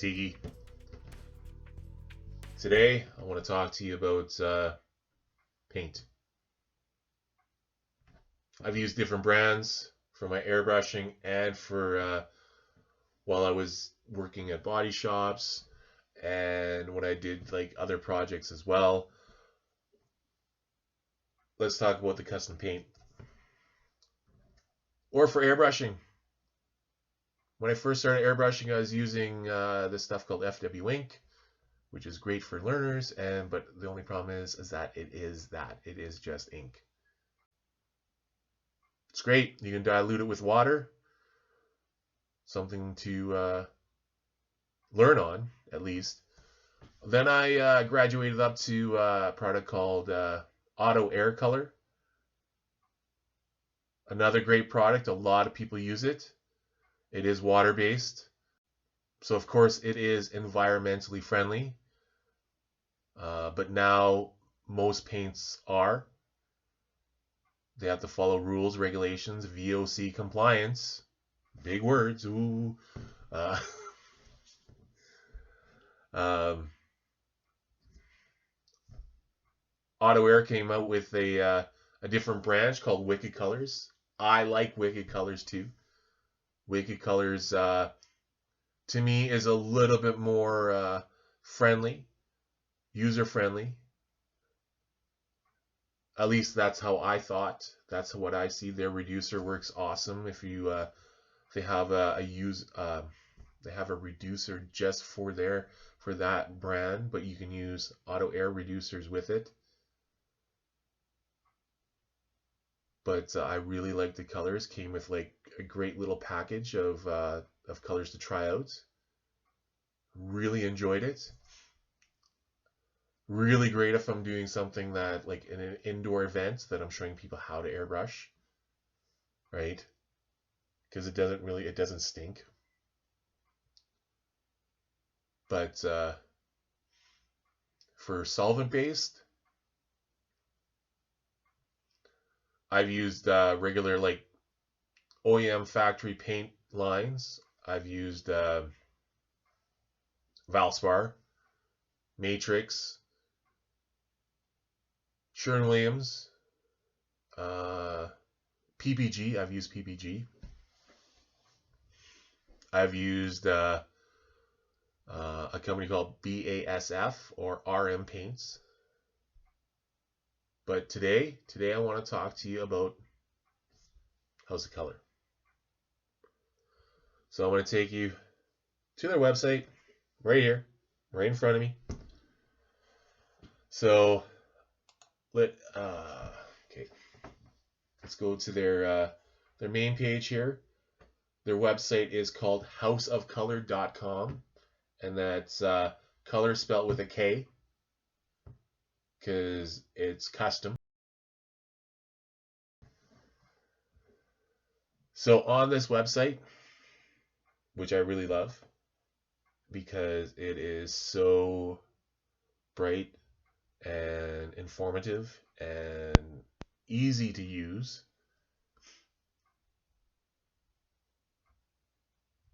Tiki. Today, I want to talk to you about paint. I've used different brands for my airbrushing and for while I was working at body shops and when I did like other projects as well. Let's talk about the custom paint. Or for airbrushing. When I first started airbrushing, I was using this stuff called FW ink, which is great for learners, but the only problem is that it is just ink. It's great. You can dilute it with water, something to learn on at least. Then I graduated up to a product called Auto Air Color. Another great product. A lot of people use it. It is water-based. So, of course, it is environmentally friendly. But now most paints are. They have to follow rules, regulations, VOC compliance. Big words. Ooh. Auto Air came out with a different branch called Wicked Colors. I like Wicked Colors too. Wicked Colors, to me, is a little bit more friendly, user-friendly. At least that's how I thought. That's what I see. Their reducer works awesome. If you they have they have a reducer just for that brand, but you can use Auto Air reducers with it. But I really like the colors. Came with like a great little package of colors to try out. Really enjoyed it. Really great if I'm doing something that like in an indoor event that I'm showing people how to airbrush, right? Because it doesn't stink. But for solvent based, I've used regular like OEM factory paint lines. I've used Valspar, Matrix, Sherwin-Williams, PPG. I've used PPG. I've used a company called BASF or RM Paints. But today I want to talk to you about House of Color. So I'm going to take you to their website right here, right in front of me. So let's go to their main page here. Their website is called houseofcolor.com, and that's color spelled with a K because it's custom. So on this website, which I really love because it is so bright and informative and easy to use.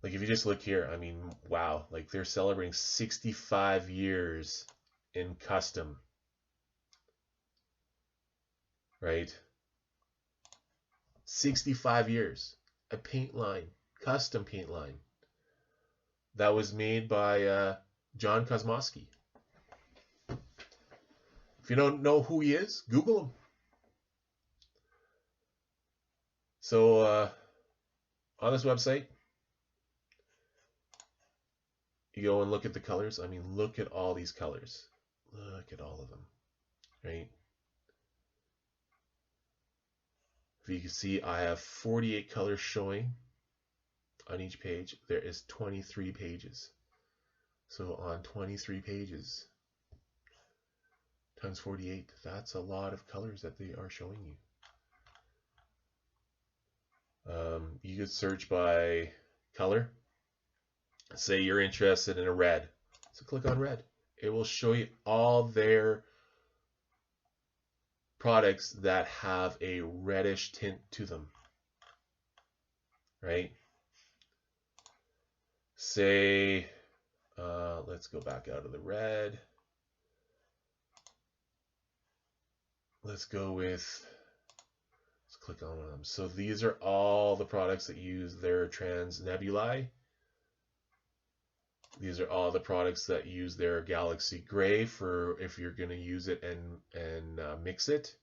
Like if you just look here, I mean, wow, like they're celebrating 65 years in custom, right? 65 years, a paint line, custom paint line that was made by John Kosmowski. If you don't know who he is, Google him. So on this website, you go and look at the colors. I mean, look at all these colors. Look at all of them, right? If you can see, I have 48 colors showing on each page. There is 23 pages. So on 23 pages times 48, that's a lot of colors that they are showing you. You could search by color. Say you're interested in a red. So click on red. It will show you all their products that have a reddish tint to them, right? Say Let's go back out of the red. Let's go with, let's click on one of them. So these are all the products that use their trans nebulae. These are all the products that use their galaxy gray for if you're going to use it and mix it.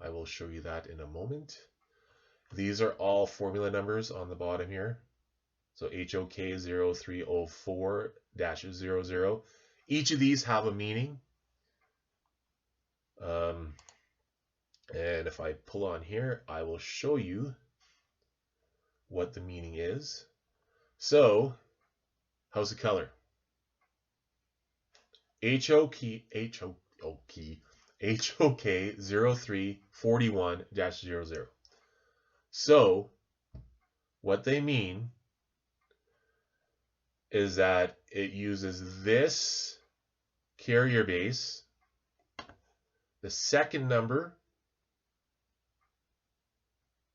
I will show you that in a moment. These are all formula numbers on the bottom here. So HOK 0304-00. Each of these have a meaning. And if I pull on here, I will show you what the meaning is. So, how's the color? HOK 0341-00. So, what they mean is that it uses this carrier base. The second number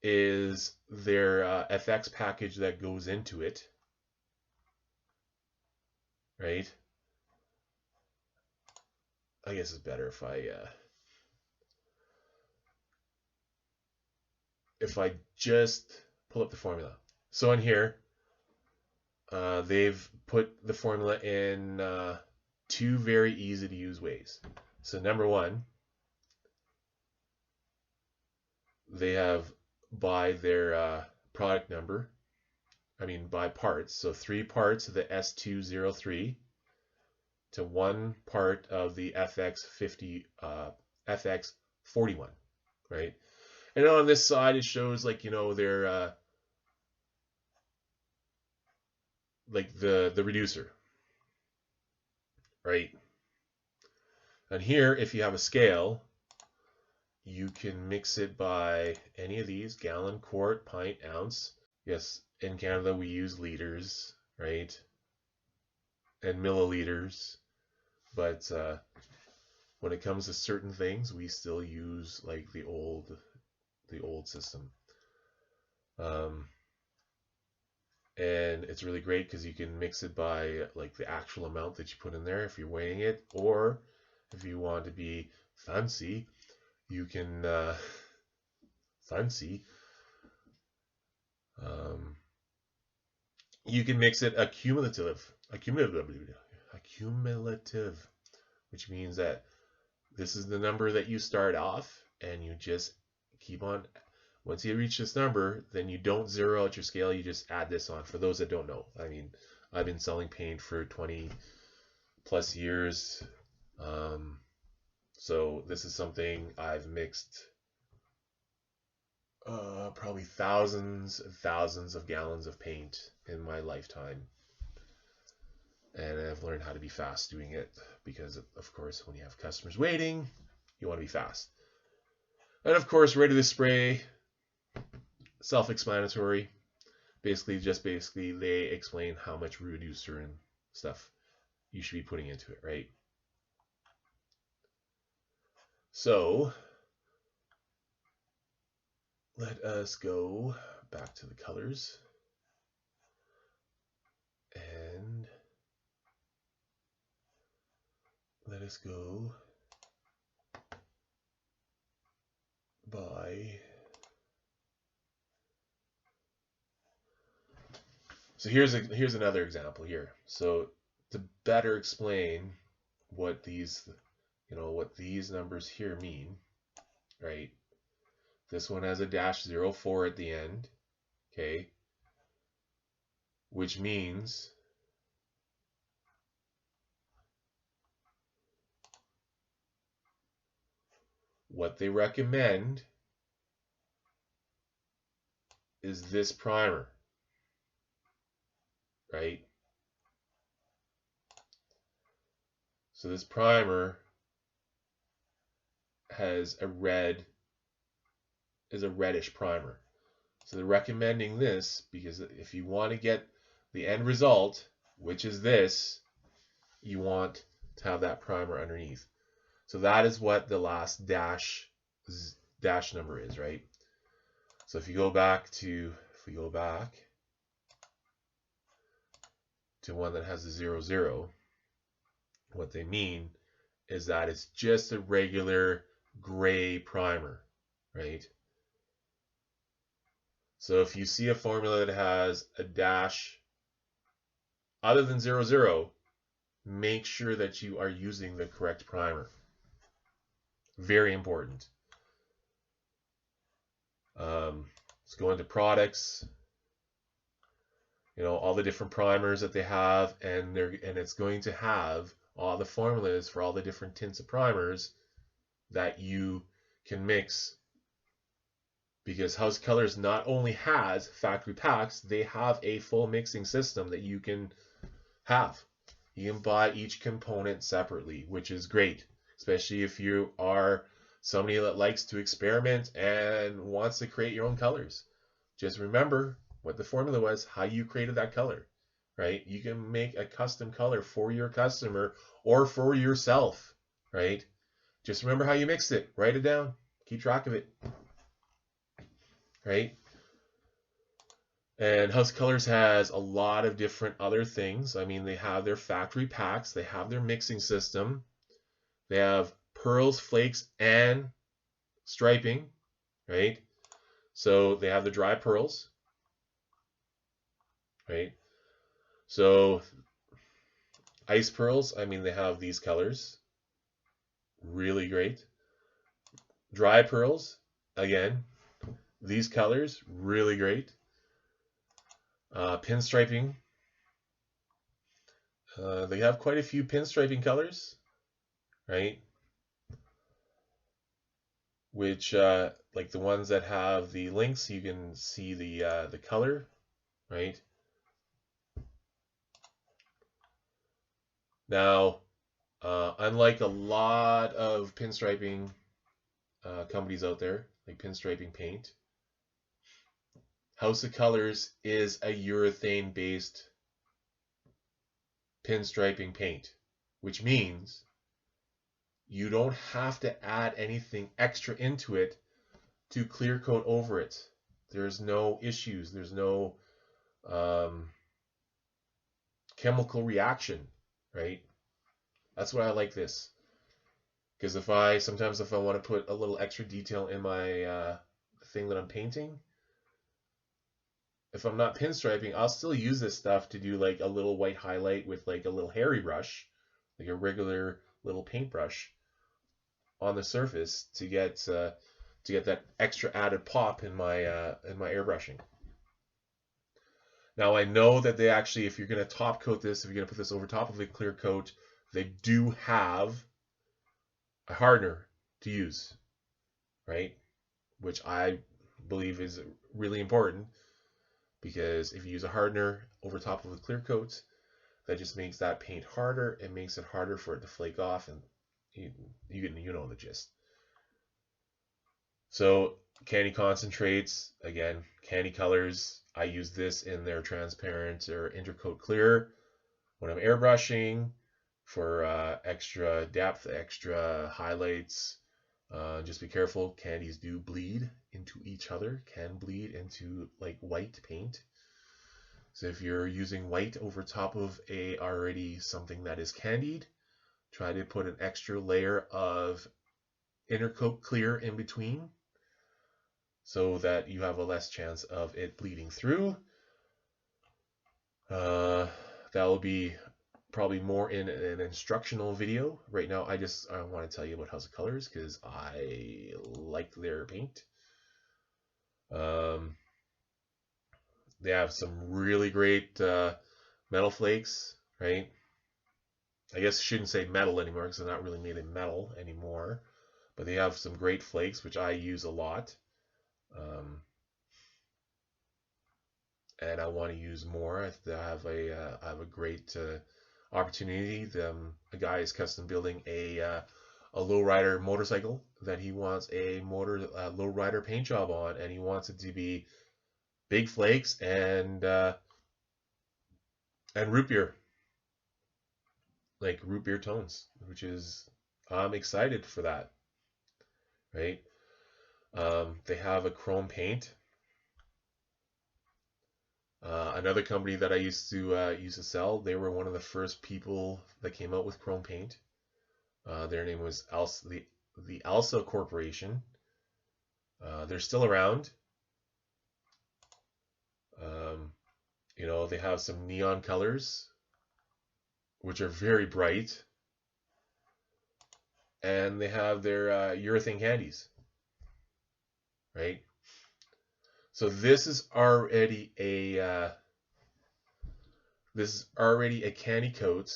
is their FX package that goes into it, right? I guess it's better if I just pull up the formula. So in here, they've put the formula in two very easy to use ways. So number one, they have by their product number, by parts. So 3 parts of the S203 to 1 part of the FX41, right? And on this side, it shows their the reducer, right? And here, if you have a scale, you can mix it by any of these: gallon, quart, pint, ounce. Yes, in Canada we use liters, right? And milliliters. But when it comes to certain things, we still use like the old system. And it's really great because you can mix it by like the actual amount that you put in there if you're weighing it, or if you want to be fancy, you can you can mix it accumulative, which means that this is the number that you start off, and you just keep on. Once you reach this number, then you don't zero out your scale, you just add this on. For those that don't know, I've been selling paint for 20 plus years. So this is something I've mixed probably thousands and thousands of gallons of paint in my lifetime. And I've learned how to be fast doing it because, of course, when you have customers waiting, you want to be fast. And of course, ready to spray, self-explanatory. Basically they explain how much reducer and stuff you should be putting into it, right? So let us go back to the colors and let us go by. So here's another example here. So to better explain what these numbers here mean, right? This one has a -04 at the end, okay? Which means what they recommend is this primer, right? So this primer has a reddish primer. So they're recommending this because if you want to get the end result, which is this, you want to have that primer underneath. So that is what the last dash number is, right? So if we go back, to one that has a 00, what they mean is that it's just a regular gray primer, right? So if you see a formula that has a dash other than 00, make sure that you are using the correct primer. Very important. Let's go into products. You know, all the different primers that they have, and it's going to have all the formulas for all the different tints of primers that you can mix, because House Colors not only has factory packs, they have a full mixing system that you can have. You can buy each component separately, which is great, especially if you are somebody that likes to experiment and wants to create your own colors. Just remember what the formula was, how you created that color, right? You can make a custom color for your customer or for yourself, right? Just remember how you mixed it. Write it down. Keep track of it, right? And House Colors has a lot of different other things. I mean, they have their factory packs. They have their mixing system. They have pearls, flakes, and striping, right? So they have the dry pearls, right? So ice pearls, I mean, they have these colors. Really great. Dry pearls, again, these colors, really great. Pinstriping. They have quite a few pinstriping colors, right? Which, like the ones that have the links, you can see the color, right? Now, unlike a lot of pinstriping companies out there, like Pinstriping Paint, House of Colors is a urethane-based pinstriping paint, which means you don't have to add anything extra into it to clear coat over it. There's no issues. There's no chemical reaction, right? That's why I like this. Because sometimes if I want to put a little extra detail in my thing that I'm painting, if I'm not pinstriping, I'll still use this stuff to do like a little white highlight with like a little hairy brush, like a regular little paintbrush on the surface to get that extra added pop in my airbrushing. Now I know that they actually, if you're going to top coat this, if you're going to put this over top of a clear coat, they do have a hardener to use, right? Which I believe is really important, because if you use a hardener over top of a clear coat, that just makes that paint harder. It makes it harder for it to flake off, and you know the gist. So candy concentrates, again, candy colors. I use this in their transparent or intercoat clear when I'm airbrushing for extra depth, extra highlights. Just be careful. Candies do bleed into each other, can bleed into like white paint. So if you're using white over top of already something that is candied, try to put an extra layer of intercoat clear in between so that you have a less chance of it bleeding through. That will be probably more in an instructional video. Right now, I want to tell you about House of Colors because I like their paint. They have some really great metal flakes, right? I guess I shouldn't say metal anymore because they're not really made in metal anymore. But they have some great flakes, which I use a lot. And I want to use more. I have a great opportunity. A guy is custom building a lowrider motorcycle that he wants a lowrider paint job on, and he wants it to be big flakes and root beer, like root beer tones, which is I'm excited for that, right? They have a chrome paint Another company that I used to sell, they were one of the first people that came out with chrome paint. Their name was the Alsa Corporation. They're still around. Um, they have some neon colors, which are very bright, and they have their urethane candies, right? So this is already a candy coat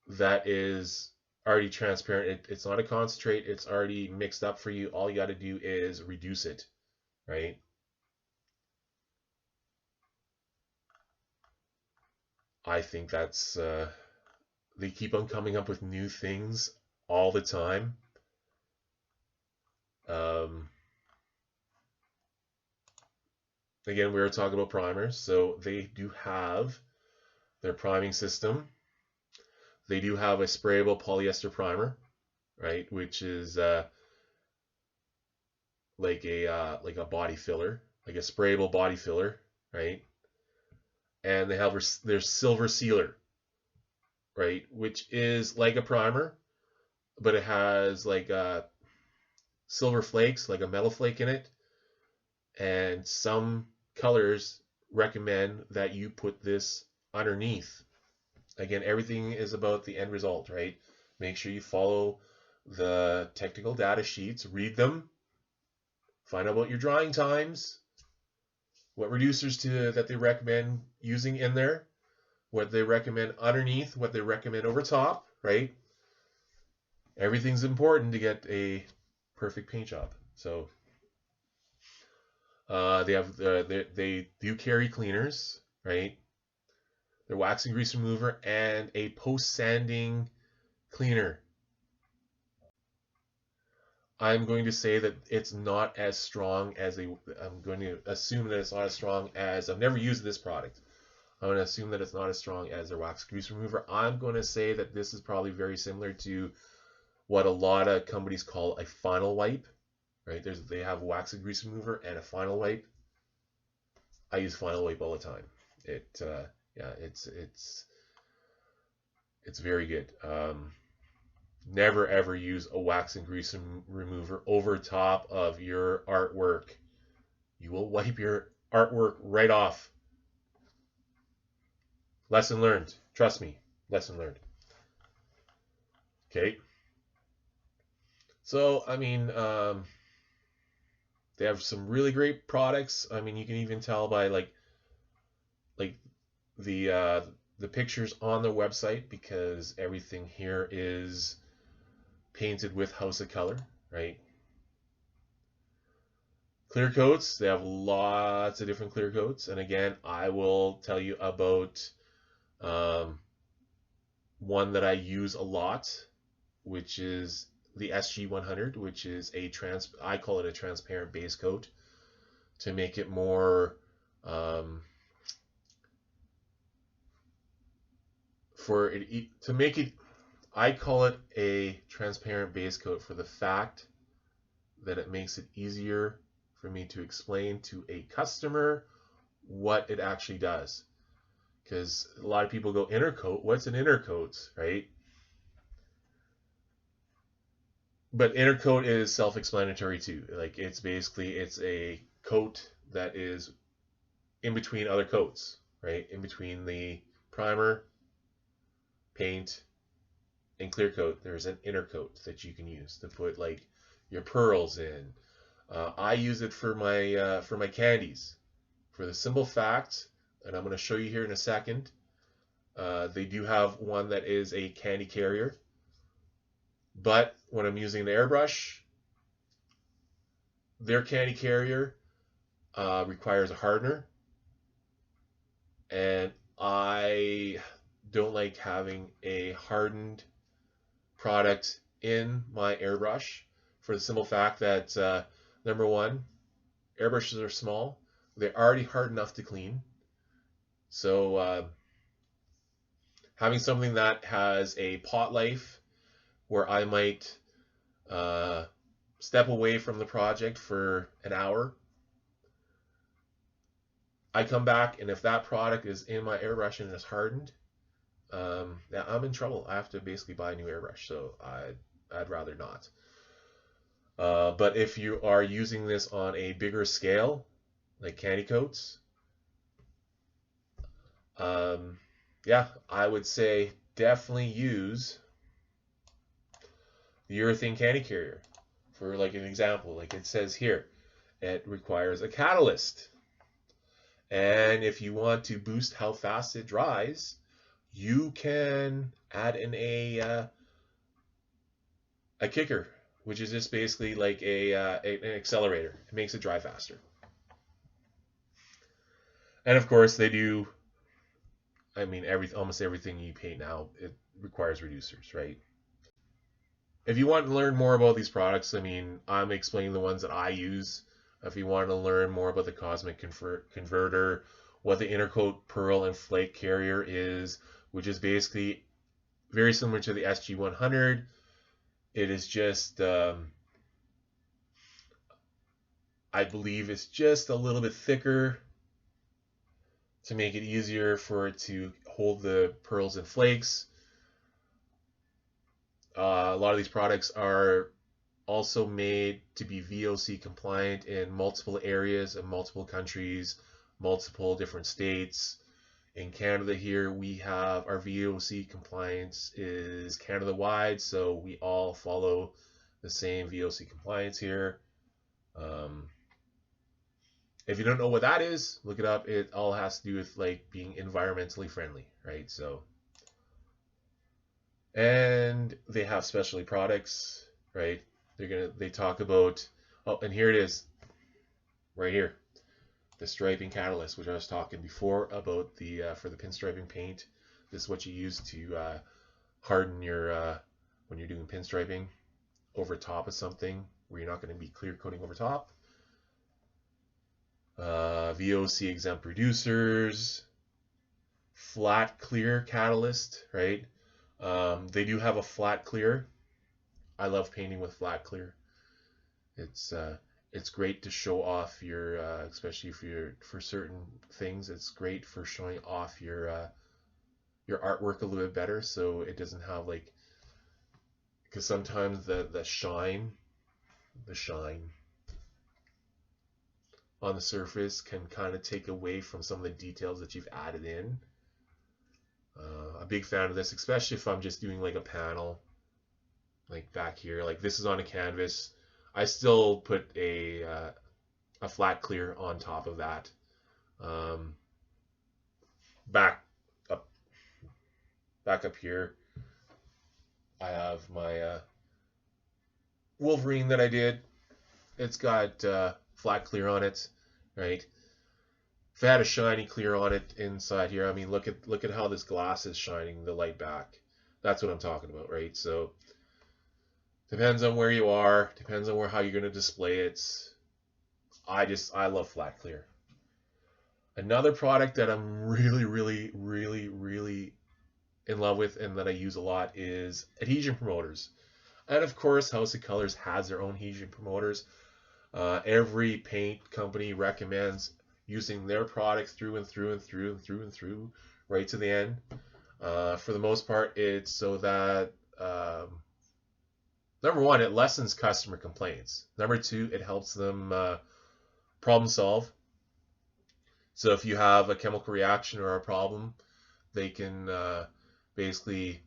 that is already transparent. It's not a concentrate. It's already mixed up for you. All you got to do is reduce it, right? I think they keep on coming up with new things all the time. Um, Again, we were talking about primers, so they do have their priming system. They do have a sprayable polyester primer, right, which is like a body filler, like a sprayable body filler, right? And they have their silver sealer, right, which is like a primer, but it has like silver flakes, like a metal flake in it. And some colors recommend that you put this underneath. Again, everything is about the end result, right? Make sure you follow the technical data sheets, read them, find out about your drying times, what reducers that they recommend using in there, what they recommend underneath, what they recommend over top, right? Everything's important to get a perfect paint job. So they do carry cleaners, right? Their wax and grease remover and a post sanding cleaner. I'm going to say that it's not as strong as I'm going to assume that it's not as strong as, I've never used this product. I'm going to assume that it's not as strong as their wax grease remover. I'm going to say that this is probably very similar to what a lot of companies call a final wipe, right? They have wax and grease remover and a final wipe. I use final wipe all the time. Yeah, it's very good. Never ever use a wax and grease remover over top of your artwork. You will wipe your artwork right off. Lesson learned. Trust me. Lesson learned. Okay. So, I mean, they have some really great products. I mean, you can even tell by like the pictures on their website, because everything here is painted with House of Color, right? Clear coats, they have lots of different clear coats. And again, I will tell you about um, one that I use a lot, which is the SG100, which is I call it a transparent base coat to make it more to make it. I call it a transparent base coat for the fact that it makes it easier for me to explain to a customer what it actually does. Because a lot of people go, inner coat, what's an inner coat, right? But inner coat is self-explanatory too. Like it's a coat that is in between other coats, right? In between the primer, paint, and clear coat, there's an inner coat that you can use to put like your pearls in. I use it for my candies, for the simple fact, and I'm going to show you here in a second. They do have one that is a candy carrier, but when I'm using the airbrush, their candy carrier requires a hardener, and I don't like having a hardened product in my airbrush for the simple fact that number one, airbrushes are small. They're already hard enough to clean. So having something that has a pot life where I might step away from the project for an hour I come back, and if that product is in my airbrush and it's hardened, yeah, I'm in trouble. I have to basically buy a new airbrush. So I'd rather not. But if you are using this on a bigger scale, like candy coats, yeah, I would say definitely use the urethane candy carrier. For like an example, like it says here, it requires a catalyst. And if you want to boost how fast it dries, you can add in a kicker, which is just basically like an accelerator. It makes it dry faster. And of course, they do. I mean, almost everything you paint now, it requires reducers, right? If you want to learn more about these products, I mean, I'm explaining the ones that I use. If you want to learn more about the Cosmic Converter, what the Intercoat Pearl and Flake Carrier is, which is basically very similar to the SG100. It is just, I believe it's just a little bit thicker to make it easier for it to hold the pearls and flakes. A lot of these products are also made to be VOC compliant in multiple areas and multiple countries, multiple different states. In Canada here, we have our VOC compliance is Canada wide, so we all follow the same VOC compliance here. If you don't know what that is, look it up. It all has to do with like being environmentally friendly, right? So, and they have specialty products, right? They talk about, oh, and here it is, right here, the striping catalyst, which I was talking before about the for the pinstriping paint. This is what you use to harden your when you're doing pinstriping over top of something where you're not going to be clear coating over top. VOC exempt reducers, flat clear catalyst, right? They do have a flat clear. I love painting with flat clear. It's great to show off your, especially for certain things. It's great for showing off your artwork a little bit better, so it doesn't have like, because sometimes the shine on the surface can kind of take away from some of the details that you've added in. A big fan of this, especially if I'm just doing like a panel, like back here, like this is on a canvas. I still put a flat clear on top of that. Back up here, I have my Wolverine that I did. It's got flat clear on it, right? If I had a shiny clear on it inside here, I mean, look at how this glass is shining the light back. That's what I'm talking about, right? So depends on where you are, depends on how you're going to display it. I love flat clear. Another product that I'm really, really, really, really in love with and that I use a lot is Adhesion Promoters. And of course, House of Colors has their own Adhesion Promoters. Every paint company recommends using their products through and through and through and through and through, right to the end. For the most part, it's so that number one, it lessens customer complaints. Number two, it helps them problem solve. So if you have a chemical reaction or a problem, they can basically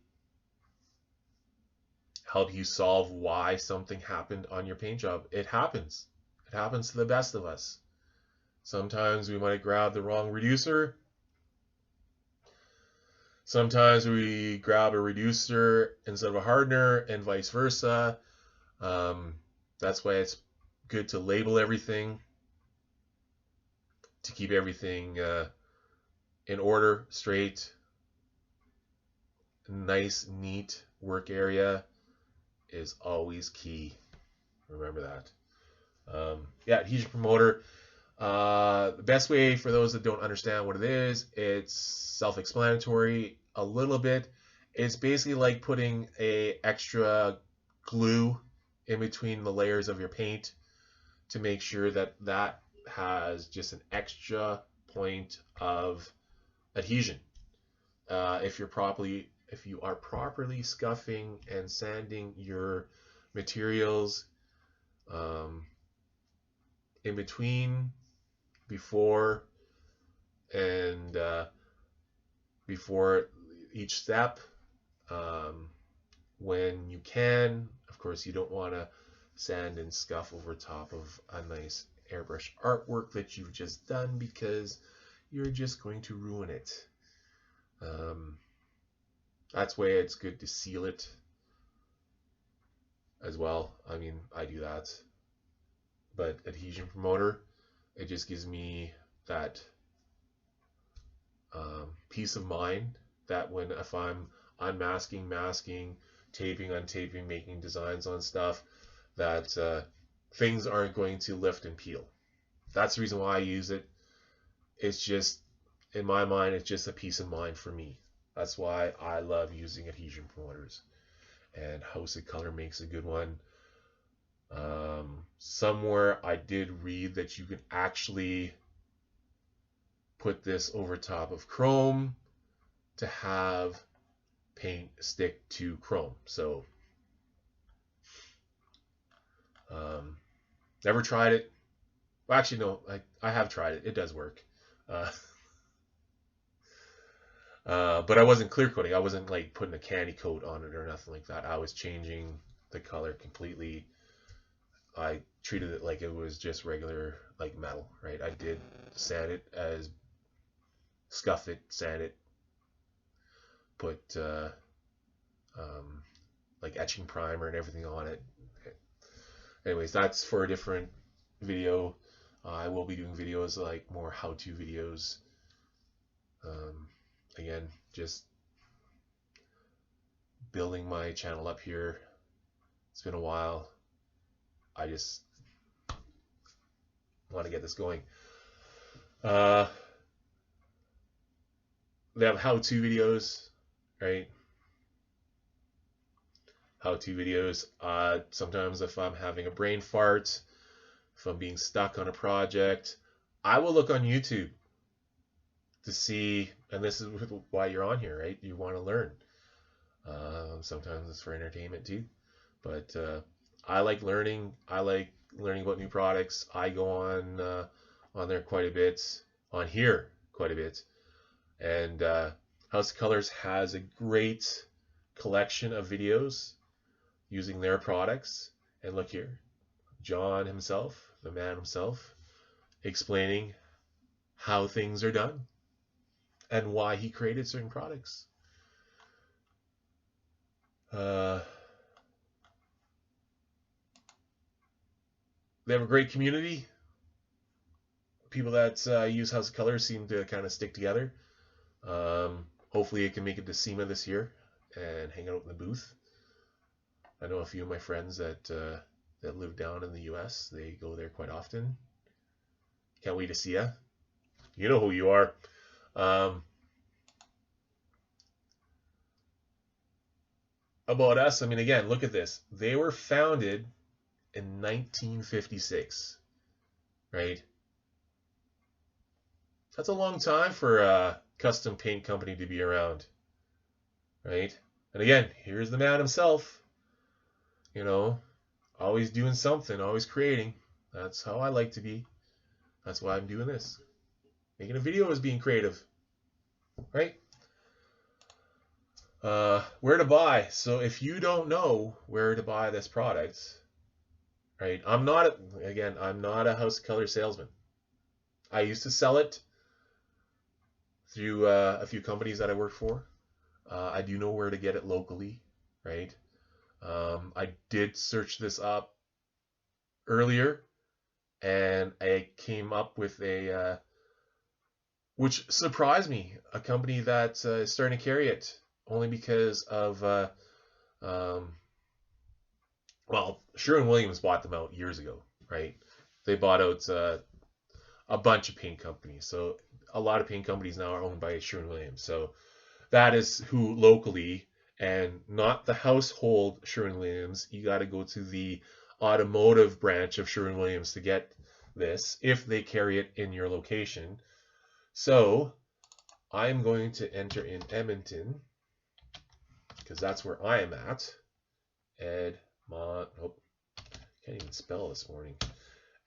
help you solve why something happened on your paint job. It happens. It happens to the best of us. Sometimes we might grab the wrong reducer. Sometimes we grab a reducer instead of a hardener, and vice versa. That's why it's good to label everything, to keep everything in order, straight, nice, neat work area is always key. Remember that. Yeah, Adhesion Promoter. The best way for those that don't understand what it is, it's self-explanatory a little bit. It's basically like putting a extra glue in between the layers of your paint to make sure that that has just an extra point of adhesion. If you are properly scuffing and sanding your materials in between, before, and before each step, when you can. Of course, you don't want to sand and scuff over top of a nice airbrush artwork that you've just done, because you're just going to ruin it. That's why it's good to seal it as well. I mean, I do that. But Adhesion Promoter, it just gives me that peace of mind that if I'm unmasking, masking, taping, untaping, making designs on stuff, that things aren't going to lift and peel. That's the reason why I use it. It's just, in my mind, it's just a peace of mind for me. That's why I love using adhesion promoters. And House of Color makes a good one. Somewhere I did read that you can actually put this over top of chrome to have paint stick to chrome. So never tried it. Well, actually, no, I have tried it. It does work. But I wasn't clear coating. I wasn't like putting a candy coat on it or nothing like that. I was changing the color completely. I treated it like it was just regular, like metal, right? I did sand it, scuff it, sand it, put like etching primer and everything on it. Anyways, that's for a different video. I will be doing videos like more how-to videos. Again, just building my channel up here. It's been a while. I just want to get this going. They have how-to videos, right? How-to videos. Sometimes if I'm having a brain fart, if I'm being stuck on a project, I will look on YouTube to see, and this is why you're on here, right? You want to learn. Sometimes it's for entertainment too, but I like learning. I like learning about new products. I go on there quite a bit, on here quite a bit, and House of Colors has a great collection of videos using their products. And look here, John himself, the man himself, explaining how things are done and why he created certain products. They have a great community. People that use House of Colors seem to kind of stick together. Hopefully it can make it to SEMA this year and hang out in the booth. I know a few of my friends that live down in the US. They go there quite often. Can't wait to see ya. You know who you are. About us, I mean, again, look at this. They were founded in 1956, right? That's a long time for a custom paint company to be around, right? And again, here's the man himself, you know, always doing something, always creating. That's how I like to be. That's why I'm doing this. Making a video is being creative, right? Where to buy. So if you don't know where to buy this product, right? I'm not a House of Color salesman. I used to sell it through a few companies that I worked for. I do know where to get it locally, right? I did search this up earlier, and I came up with a, which surprised me, a company that is starting to carry it, only because of, well, Sherwin-Williams bought them out years ago, right? They bought out a bunch of paint companies. So a lot of paint companies now are owned by Sherwin-Williams. So that is who locally, and not the household Sherwin-Williams. You got to go to the automotive branch of Sherwin-Williams to get this, if they carry it in your location. So I'm going to enter in Edmonton because that's where I am at. Nope, can't even spell this morning.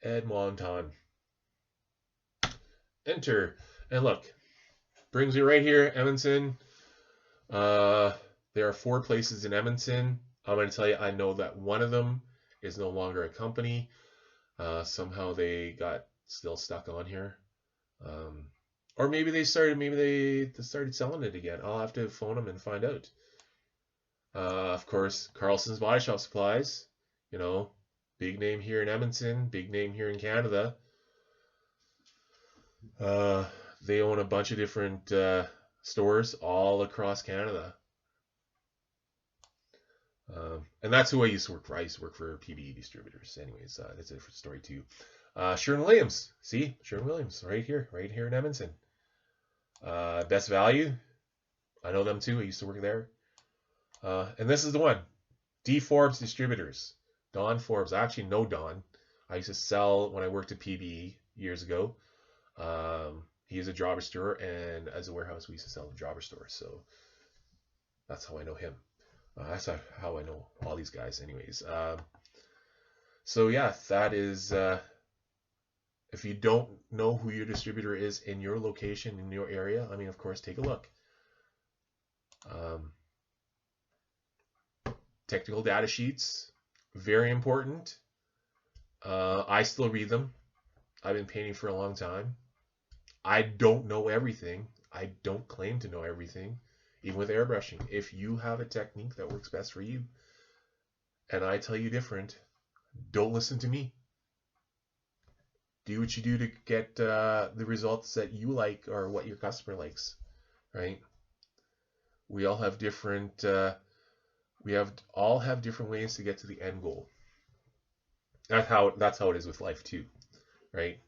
Edmonton. Enter, and look, brings me right here, Edmonton. There are 4 places in Edmonton. I'm going to tell you, I know that one of them is no longer a company. Somehow they got still stuck on here. Or maybe they started selling it again. I'll have to phone them and find out. Of course, Carlson's Body Shop Supplies, you know, big name here in Edmonton, big name here in Canada. They own a bunch of different stores all across Canada. And that's who I used to work for. I used to work for PBE Distributors. Anyways, that's a different story too. Sherwin-Williams. See? Sherwin-Williams right here in Edmonton. Best Value. I know them too. I used to work there. And this is the one. D. Forbes Distributors. Don Forbes. I actually know Don. I used to sell when I worked at PBE years ago. He is a jobber store, and as a warehouse, we used to sell the jobber store. So that's how I know him. That's how I know all these guys, anyways. So yeah, that is. If you don't know who your distributor is in your location, in your area, I mean, of course, take a look. Technical data sheets, very important. I still read them. I've been painting for a long time. I don't know everything. I don't claim to know everything, even with airbrushing. If you have a technique that works best for you, and I tell you different, don't listen to me. Do what you do to get the results that you like or what your customer likes, right? We all have different. All have different ways to get to the end goal. That's how it is with life too, right?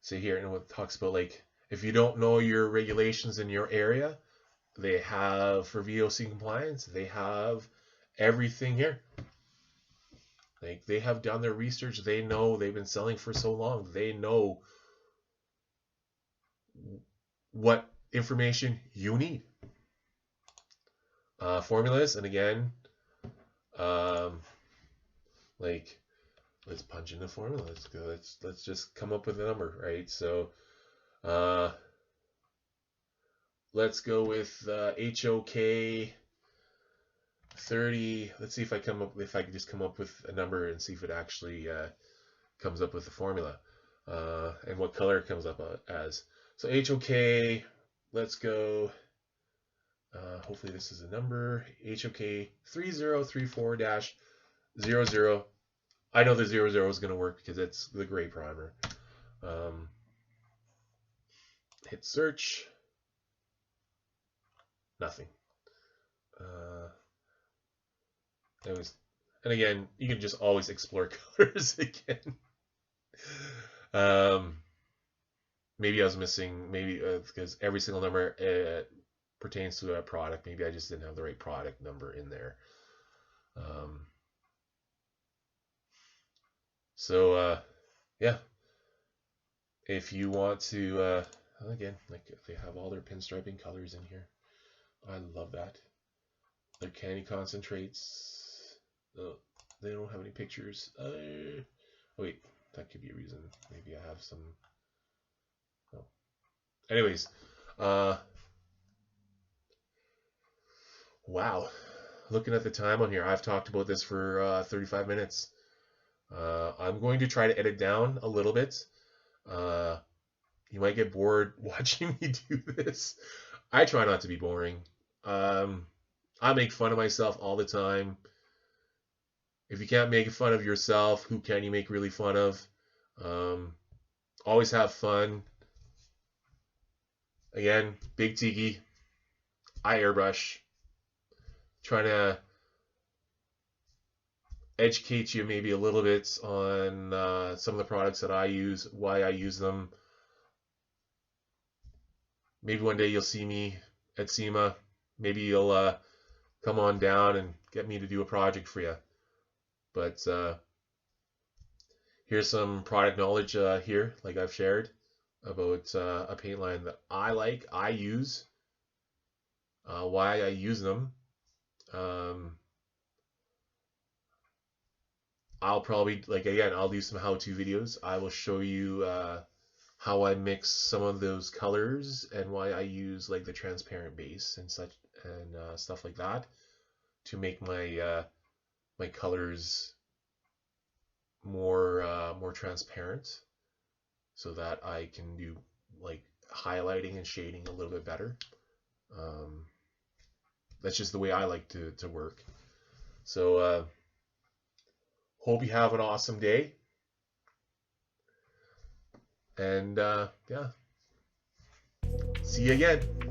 So here, and it talks about, like, if you don't know your regulations in your area, they have, for VOC compliance, they have everything here. Like, they have done their research. They know, they've been selling for so long. They know what information you need. Formulas, and again, like, let's punch in the formula. Let's just come up with a number, right? So let's go with HOK 30. Let's see if I can just come up with a number and see if it actually comes up with the formula and what color it comes up as. So HOK, let's go. Hopefully this is a number. HOK 3034-00. I know the 00 is going to work because it's the gray primer. Hit search. Nothing. And again, you can just always explore colors again. Maybe I was missing, because every single number pertains to a product. Maybe I just didn't have the right product number in there. So yeah, if you want to, again, like, they have all their pinstriping colors in here. I love that. Their candy concentrates. They don't have any pictures. Oh wait, that could be a reason. Maybe I have some. Oh. Anyways, wow. Looking at the time on here, I've talked about this for 35 minutes. I'm going to try to edit down a little bit. You might get bored watching me do this. I try not to be boring. I make fun of myself all the time. If you can't make fun of yourself, who can you make really fun of? Always have fun. Again, Big Tiki. I airbrush. Trying to educate you maybe a little bit on some of the products that I use, why I use them. Maybe one day you'll see me at SEMA. Maybe you'll come on down and get me to do a project for you. But Here's some product knowledge here, like I've shared, about a paint line that I like, I use, why I use them. I'll probably, like, again, I'll do some how-to videos. I will show you how I mix some of those colors and why I use like the transparent base and such and stuff like that to make my my colors more transparent, so that I can do like highlighting and shading a little bit better. Um, that's just the way I like to work. So hope you have an awesome day, and yeah, see you again.